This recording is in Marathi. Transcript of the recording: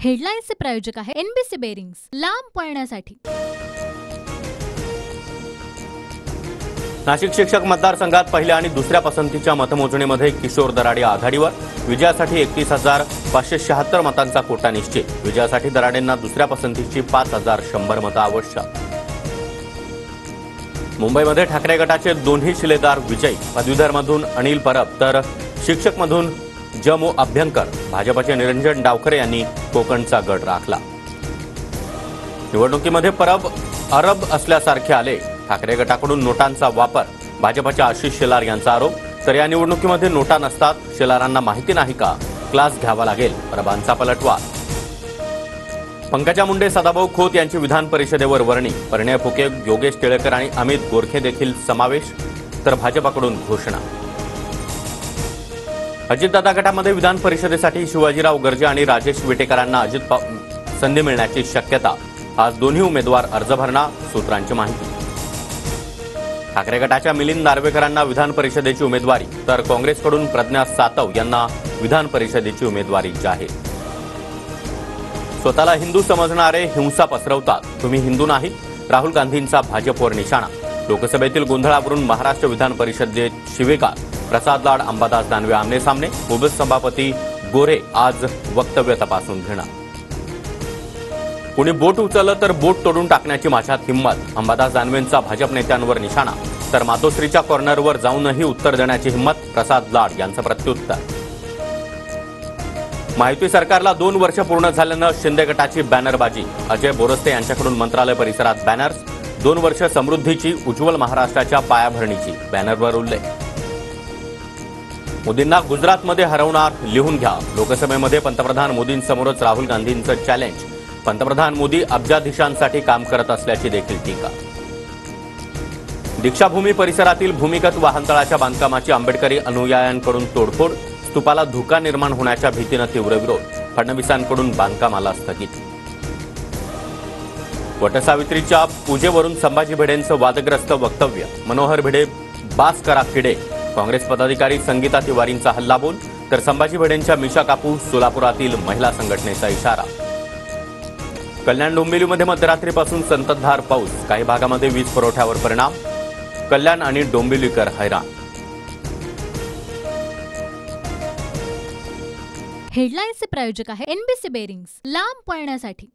हेडलाईन्सचे प्रायोजक आहे एनबीसी बेरिंग्स, लांब पळण्यासाठी। नाशिक शिक्षक मतदारसंघात पहिल्या आणि दुसऱ्या पसंतीच्या मतमोजणीमध्ये किशोर दराडे आघाडीवर। विजयासाठी 31,576 मतांचा कोटा निश्चित। विजयासाठी दराडेंना दुसऱ्या पसंतीची 5,100 मतं आवश्यक। मुंबईमध्ये ठाकरे गटाचे दोन्ही शिलेदार विजयी। पदवीधरमधून अनिल परब तर शिक्षकमधून जमो अभ्यंकर। भाजपचे निरंजन डावखरे यांनी कोकणचा गड राखला। निवडणुकीमध्ये परब अरब असल्यासारखे आले। ठाकरे गटाकडून नोटांचा वापर। भाजपच्या आशिष शेलार यांचा आरोप। तर या निवडणुकीमध्ये नोटा नसतात, शेलारांना माहिती नाही का? क्लास घ्यावा लागेल, परबांचा पलटवार। पंकजा मुंडे, सदाभाऊ खोत यांची विधान परिषदेवर वर्णी। परिणय फुके, योगेश टिळेकर आणि अमित गोरखे देखील समावेश। तर भाजपकडून घोषणा। अजितदादा गटामध्ये विधान परिषदेसाठी शिवाजीराव गर्जे आणि राजेश विटेकरांना संधी मिळण्याची शक्यता। आज दोन्ही उमेदवार अर्ज भरणार, सूत्रांची माहिती। ठाकरे गटाच्या मिलिंद नार्वेकरांना विधान परिषदेची उमेदवारी, तर काँग्रेसकडून प्रज्ञा सातव यांना विधान परिषदेची उमेदवारी जाहीर। स्वतःला हिंदू समजणारे हिंसा पसरवतात, तुम्ही हिंदू नाहीत, राहुल गांधींचा भाजपवर निशाणा। लोकसभेतील गोंधळावरून महाराष्ट्र विधान परिषदेत शिवेगाळ। प्रसाद लाड, अंबादास दानवे आमने सामने। उपसभापती गोरे आज वक्तव्य तपासून घेणार। कुणी बोट उचललं तर बोट तोडून टाकण्याची माझ्यात हिंमत। अंबादास दानवेंचा भाजप नेत्यांवर निशाणा। तर मातोश्रीच्या कॉर्नरवर जाऊनही उत्तर देण्याची हिंमत। प्रसाद लाड यांचं प्रत्युत्तर। महायुती सरकारला 2 वर्ष पूर्ण झाल्यानं शिंदे गटाची बॅनरबाजी। अजय बोरस्ते यांच्याकडून मंत्रालय परिसरात बॅनर्स। 2 वर्ष समृद्धीची, उज्ज्वल महाराष्ट्राच्या पायाभरणीची बॅनरवर उल्लेख। मोदींना गुजरातमध्ये हरवणार, लिहून घ्या। लोकसभेमध्ये पंतप्रधान मोदींसमोरच राहुल गांधींचं चॅलेंज। पंतप्रधान मोदी अब्जाधीशांसाठी काम करत असल्याची देखील टीका। दीक्षाभूमी परिसरातील भूमिगत वाहनतळाच्या बांधकामाची आंबेडकरी अनुयायांकडून तोडफोड। स्तूपाला धोका निर्माण होण्याच्या भीतीनं तीव्र विरोध। फडणवीसांकडून बांधकामाला स्थगिती। वटसावित्रीच्या पूजेवरून संभाजी भिडेंचं वादग्रस्त वक्तव्य। मनोहर भिडे, बास करा किडे। काँग्रेस पदाधिकारी संगीता तिवारींचा हल्लाबोल। तर संभाजी भिडेंच्या मिशा कापू। सोलापुरातील महिला संघटनेचा इशारा। कल्याण डोंबिवलीमध्ये मध्यरात्रीपासून संततधार पाऊस। काही भागामध्ये वीज पुरवठ्यावर परिणाम। कल्याण आणि डोंबिवलीकर हैराण। हेडलाईन्सचे प्रायोजक आहे एनबीसी बेरिंग्स, लांब पळण्यासाठी।